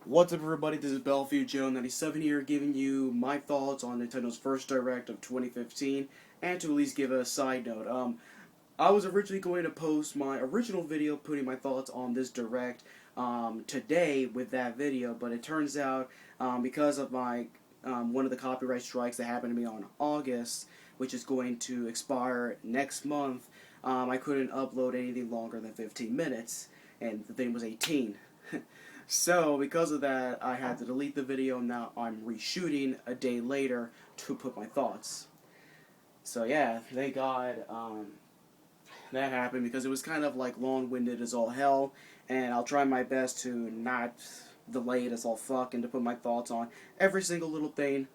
What's up, everybody? This is Bellevue Joe 97 here, giving you my thoughts on Nintendo's first Direct of 2015, and to at least give a side note. I was originally going to post my original video putting my thoughts on this Direct today with that video, but it turns out because of my one of the copyright strikes that happened to me on August, which is going to expire next month, I couldn't upload anything longer than 15 minutes, and the thing was 18. So, because of that, I had to delete the video. Now I'm reshooting a day later to put my thoughts. So yeah, thank God that happened, because it was kind of like long-winded as all hell, and I'll try my best to not delay it as all fuck and to put my thoughts on every single little thing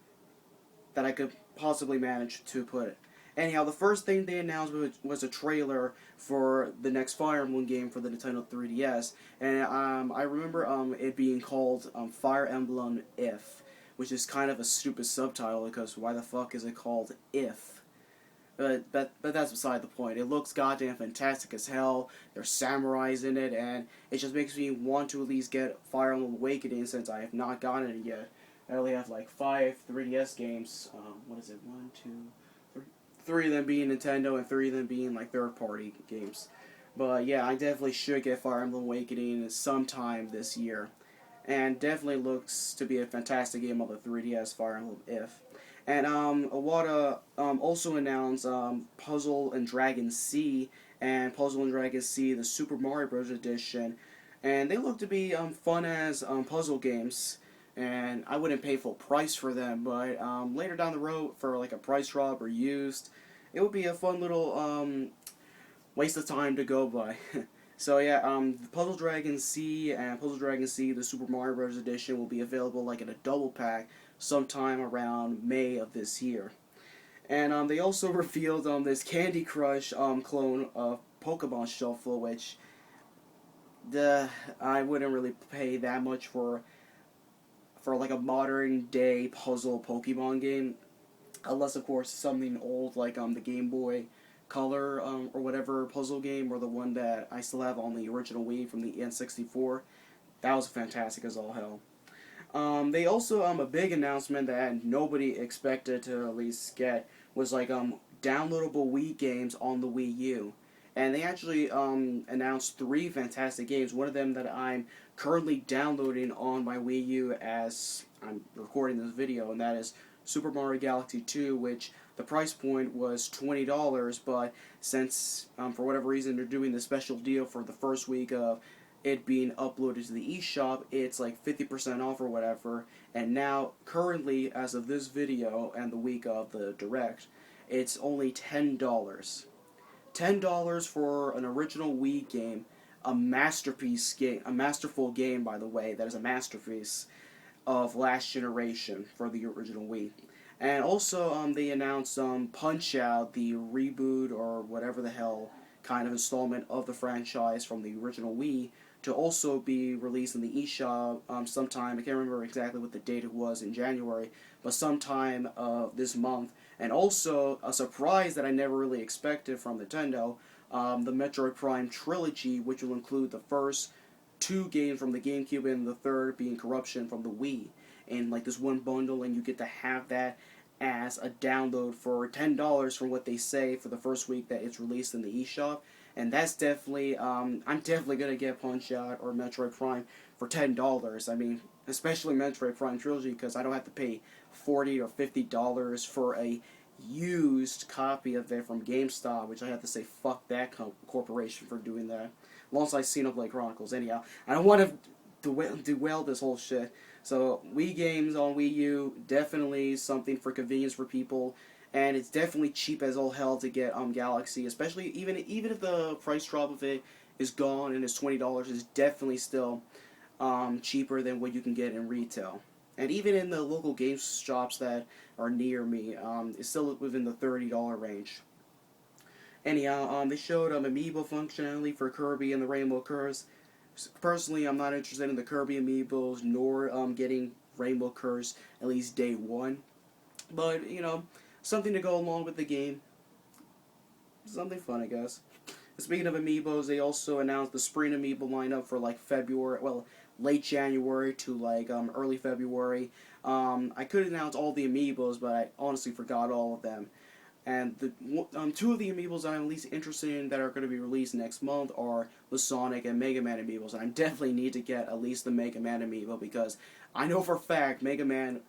that I could possibly manage to put. Anyhow, the first thing they announced was a trailer for the next Fire Emblem game for the Nintendo 3DS, and I remember it being called Fire Emblem If, which is kind of a stupid subtitle because why the fuck is it called If? But that's beside the point. It looks goddamn fantastic as hell. There's samurais in it, and it just makes me want to at least get Fire Emblem Awakening since I have not gotten it yet. I only have like 5 3DS games. What is it? 1, 2, 3. 3 of them being Nintendo and 3 of them being like third-party games. But yeah, I definitely should get Fire Emblem Awakening sometime this year. And definitely looks to be a fantastic game on the 3DS, Fire Emblem If. And Iwata also announced Puzzle and Dragon C and Puzzle and Dragon C, the Super Mario Bros. Edition. And they look to be fun as puzzle games. And I wouldn't pay full price for them, but later down the road for like a price drop or used, it would be a fun little waste of time to go by. So yeah, Puzzle Dragon C and Puzzle Dragon C, the Super Mario Bros. Edition, will be available like in a double pack sometime around May of this year. And they also revealed this Candy Crush clone of Pokemon Shuffle, which I wouldn't really pay that much for like a modern day puzzle Pokemon game, unless of course something old like the Game Boy Color or whatever puzzle game, or the one that I still have on the original Wii from the N64. That was fantastic as all hell. They also a big announcement that nobody expected to at least get was like downloadable Wii games on the Wii U. And they actually announced 3 fantastic games. One of them that I'm currently downloading on my Wii U as I'm recording this video, and that is Super Mario Galaxy 2, which the price point was $20, but since for whatever reason they're doing the special deal for the first week of it being uploaded to the eShop, it's like 50% off or whatever, and now, currently, as of this video and the week of the Direct, it's only $10. $10 for an original Wii game, a masterpiece game, a masterful game, by the way, that is a masterpiece of last generation for the original Wii. And also, they announced Punch-Out!, the reboot or whatever the hell kind of installment of the franchise from the original Wii, to also be released in the eShop sometime. I can't remember exactly what the date it was in January, but sometime this month. And also, a surprise that I never really expected from Nintendo, the Metroid Prime trilogy, which will include the first 2 games from the GameCube and the third being Corruption from the Wii, in like this one bundle, and you get to have that as a download for $10 from what they say for the first week that it's released in the eShop. And that's definitely, I'm definitely going to get Punch-Out! Or Metroid Prime for $10. I mean, especially Metroid Prime Trilogy, because I don't have to pay $40 or $50 for a used copy of it from GameStop, which I have to say fuck that corporation for doing that. Alongside Xenoblade Chronicles. Anyhow, I don't want to dwell this whole shit. So, Wii games on Wii U, definitely something for convenience for people. And it's definitely cheap as all hell to get Galaxy, especially even if the price drop of it is gone and it's $20, it's definitely still cheaper than what you can get in retail. And even in the local game shops that are near me, it's still within the $30 range. Anyhow, they showed Amiibo functionality for Kirby and the Rainbow Curse. Personally, I'm not interested in the Kirby Amiibos, nor getting Rainbow Curse at least day 1. But, you know, something to go along with the game. Something fun, I guess. Speaking of Amiibos, they also announced the Spring Amiibo lineup for like February, well, late January to like early February. I could announce all the Amiibos, but I honestly forgot all of them. And the two of the Amiibos I'm least interested in that are going to be released next month are the Sonic and Mega Man Amiibos. And I definitely need to get at least the Mega Man Amiibo because I know for a fact Mega Man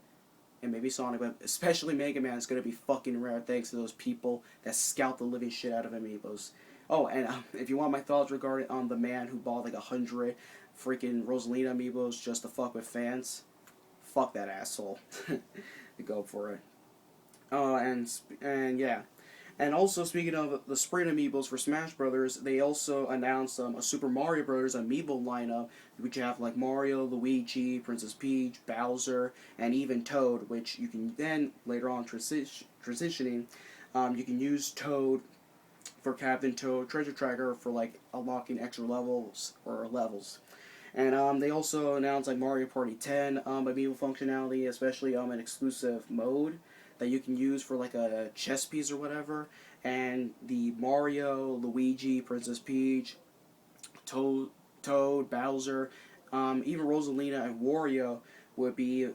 and maybe Sonic, but especially Mega Man is going to be fucking rare thanks to those people that scout the living shit out of Amiibos. Oh, and if you want my thoughts regarding the man who bought like 100 freaking Rosalina Amiibos just to fuck with fans, fuck that asshole. Go for it. And yeah. And also, speaking of the Spring Amiibos for Smash Brothers, they also announced a Super Mario Brothers Amiibo lineup, which have like Mario, Luigi, Princess Peach, Bowser, and even Toad, which you can then, later on transitioning, you can use Toad for Captain Toad Treasure Tracker for like unlocking extra levels. And they also announced like Mario Party 10 Amiibo functionality, especially an exclusive mode that you can use for like a chess piece or whatever. And the Mario, Luigi, Princess Peach, Toad, Bowser, even Rosalina and Wario would be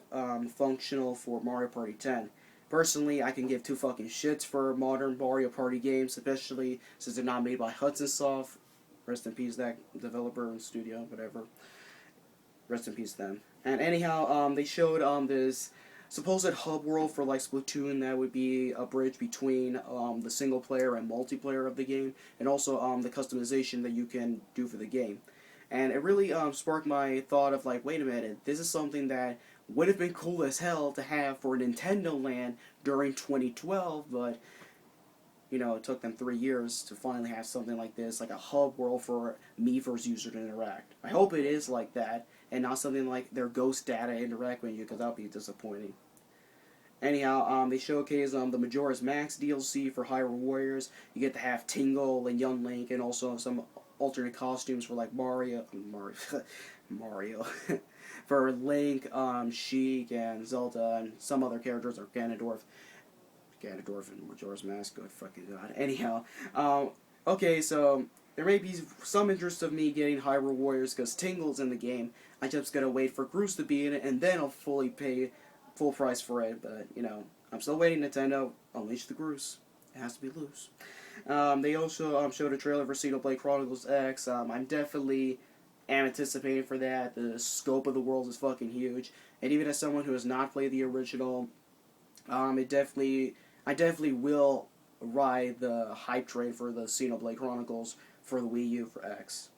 functional for Mario Party 10. Personally, I can give two fucking shits for modern Mario Party games, especially since they're not made by Hudson Soft. Rest in peace, that developer and studio, whatever. Rest in peace, them. And anyhow, they showed this supposed hub world for like Splatoon that would be a bridge between the single player and multiplayer of the game, and also the customization that you can do for the game. And it really sparked my thought of like, wait a minute, this is something that would have been cool as hell to have for Nintendo Land during 2012, but you know, it took them 3 years to finally have something like this, like a hub world for Miiverse user to interact. I hope it is like that, and not something like their ghost data interact with you, because that would be disappointing. Anyhow, they showcase the Majora's Max DLC for Hyrule Warriors. You get to have Tingle and Young Link, and also some alternate costumes for like Mario, for Link, Sheik, and Zelda, and some other characters, or Ganondorf and Majora's Mask, good fucking god. Anyhow, okay, so there may be some interest of me getting Hyrule Warriors because Tingle's in the game. I just gotta wait for Groose to be in it, and then I'll fully pay full price for it. But you know, I'm still waiting. Nintendo, unleash the Groose. It has to be loose. They also showed a trailer for Xenoblade Chronicles X. I'm definitely anticipating for that. The scope of the world is fucking huge, and even as someone who has not played the original, I definitely will ride the hype train for the Xenoblade Chronicles for the Wii U for X.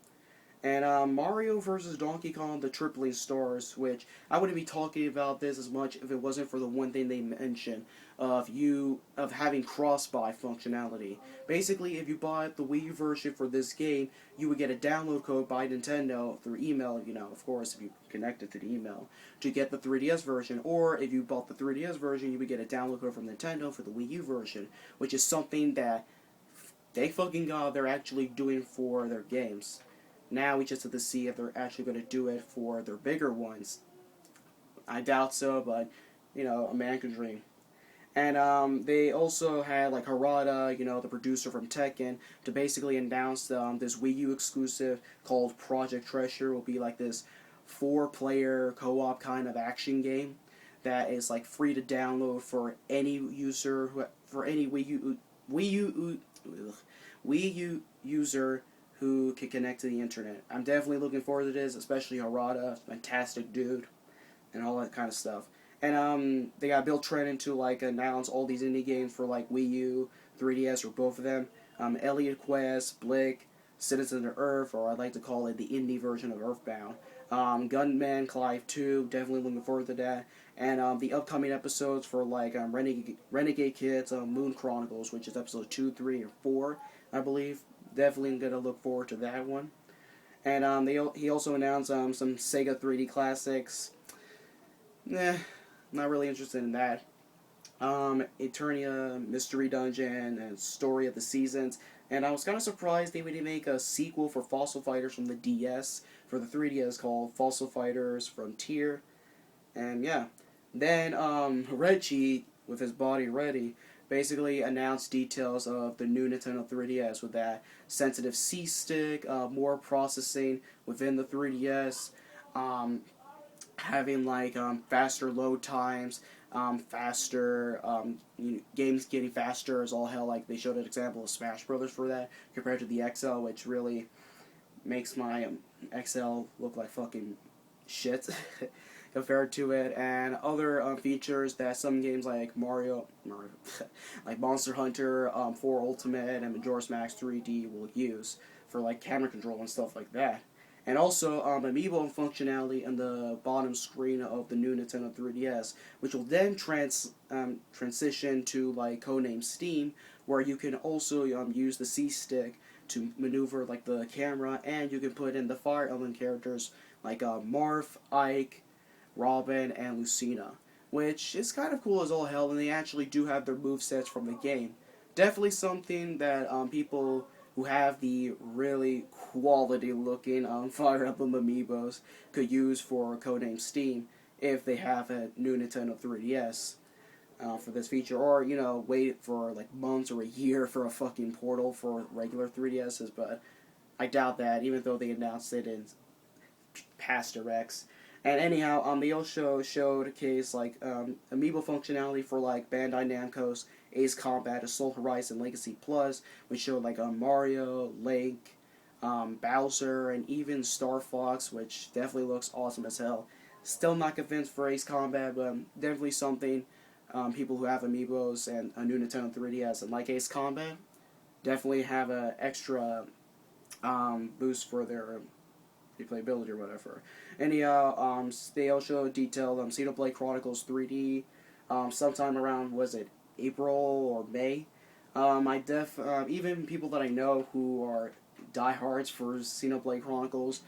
And Mario vs. Donkey Kong, the Tripling Stars, which I wouldn't be talking about this as much if it wasn't for the one thing they mentioned of having cross-buy functionality. Basically, if you bought the Wii U version for this game, you would get a download code by Nintendo through email, you know, of course, if you connect it to the email, to get the 3DS version. Or if you bought the 3DS version, you would get a download code from Nintendo for the Wii U version, which is something that they fucking god they're actually doing for their games. Now we just have to see if they're actually going to do it for their bigger ones. I doubt so, but, you know, a man can dream. And they also had, like, Harada, you know, the producer from Tekken, to basically announce this Wii U exclusive called Project Treasure. Will be like this 4-player co-op kind of action game that is, like, free to download for any user, for any Wii U user who can connect to the internet. I'm definitely looking forward to this, especially Harada, fantastic dude, and all that kind of stuff. And they got Bill Trent to like announce all these indie games for like Wii U, 3DS, or both of them. Elliot Quest, Blick, Citizen of Earth, or I'd like to call it the indie version of Earthbound. Gunman Clive 2, definitely looking forward to that. And the upcoming episodes for like Renegade Kids, Moon Chronicles, which is episode 2, 3, or 4, I believe. Definitely gonna look forward to that one. And he also announced some Sega 3D classics. Not really interested in that. Eternia, Mystery Dungeon, and Story of the Seasons. And I was kind of surprised they would make a sequel for Fossil Fighters from the DS for the 3DS called Fossil Fighters Frontier. And yeah. Then Reggie, with his body ready, basically announced details of the new Nintendo 3DS with that sensitive C-stick, more processing within the 3DS, um, having like faster load times, faster games getting faster as all hell. Like they showed an example of Smash Brothers for that compared to the XL, which really makes my XL look like fucking shit compared to it, and other features that some games like Mario like Monster Hunter 4 Ultimate and Majora's Max 3D will use for like camera control and stuff like that. And also Amiibo functionality in the bottom screen of the new Nintendo 3DS, which will then transition to like codename Steam, where you can also use the C stick to maneuver like the camera, and you can put in the Fire Emblem characters like Marth, Ike, Robin, and Lucina, which is kind of cool as all hell, and they actually do have their movesets from the game. Definitely something that people who have the really quality looking Fire Emblem Amiibos could use for codename Steam if they have a new Nintendo 3DS. For this feature, or wait for like months or a year for a fucking portal for regular 3DSs, but I doubt that, even though they announced it in past directs. And anyhow, they also showed a case like amiibo functionality for like Bandai Namco's Ace Combat Assault Horizon Legacy Plus, which showed like Mario, Link, Bowser, and even Star Fox, which definitely looks awesome as hell. Still not convinced for Ace Combat, but definitely something people who have amiibos and a new Nintendo 3DS and like Ace Combat definitely have an extra boost for their replayability or whatever. Anyhow, they also detailed Xenoblade Chronicles 3D sometime around, was it April or May? Even people that I know who are diehards for Xenoblade Chronicles,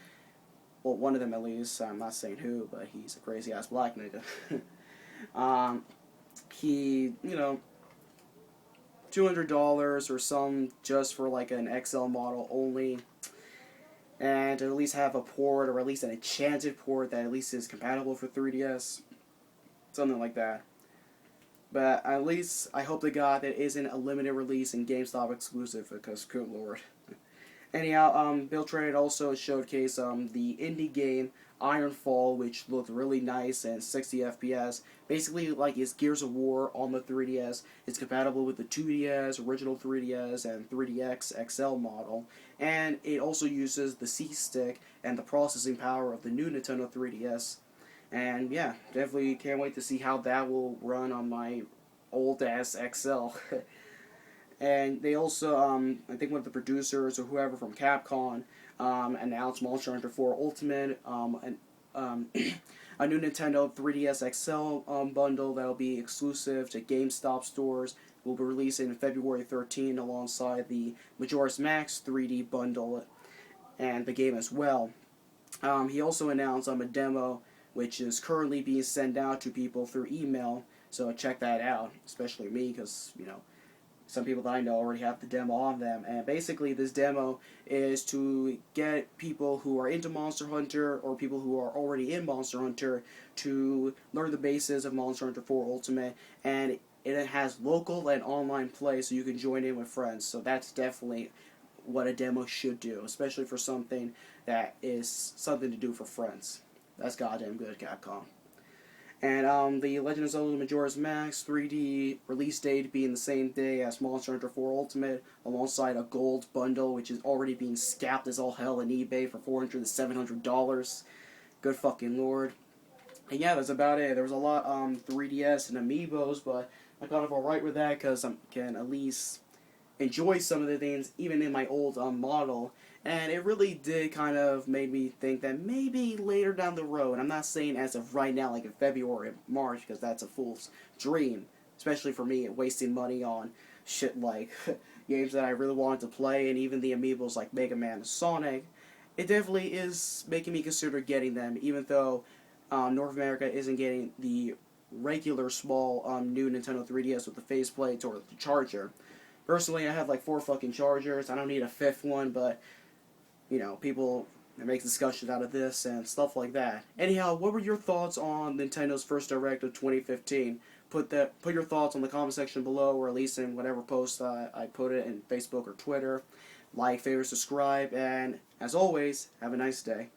well, one of them at least, I'm not saying who, but he's a crazy ass black nigga. He, $200 or some just for like an XL model only, and to at least have a port, or at least an enchanted port that at least is compatible for 3DS, something like that. But at least I hope to God that it isn't a limited release and GameStop exclusive, because good lord. Anyhow, Bill Trade also showcased the indie game Ironfall, which looked really nice and 60 FPS. Basically, like it's Gears of War on the 3DS. It's compatible with the 2DS, original 3DS, and 3DX XL model. And it also uses the C-Stick and the processing power of the new Nintendo 3DS. And yeah, definitely can't wait to see how that will run on my old-ass XL. And they also, I think one of the producers or whoever from Capcom announced Monster Hunter 4 Ultimate, a new Nintendo 3DS XL bundle that will be exclusive to GameStop stores. Will be released in February 13 alongside the Majora's Max 3D bundle and the game as well. He also announced a demo which is currently being sent out to people through email, so check that out, especially me, because, some people that I know already have the demo on them. And basically this demo is to get people who are into Monster Hunter or people who are already in Monster Hunter to learn the basis of Monster Hunter 4 Ultimate. And it has local and online play, so you can join in with friends. So that's definitely what a demo should do, especially for something that is something to do for friends. That's goddamn good, Capcom. And the Legend of Zelda Majora's Max 3D release date being the same day as Monster Hunter 4 Ultimate, alongside a gold bundle, which is already being scalped as all hell on eBay for $400 to $700. Good fucking lord. And yeah, that's about it. There was a lot 3DS and Amiibos, but I'm kind of alright with that, because I can at least enjoy some of the things, even in my old model. And it really did kind of made me think that maybe later down the road, I'm not saying as of right now, like in February or March, because that's a fool's dream, especially for me, wasting money on shit like games that I really wanted to play, and even the Amiibos like Mega Man and Sonic. It definitely is making me consider getting them, even though North America isn't getting the regular small new Nintendo 3DS with the faceplate or the charger. Personally, I have like 4 fucking chargers. I don't need a 5th one, but people make discussions out of this and stuff like that. Anyhow, what were your thoughts on Nintendo's first Direct of 2015? Put your thoughts on the comment section below, or at least in whatever post I put it in Facebook or Twitter. Like, favorite, subscribe, and as always, have a nice day.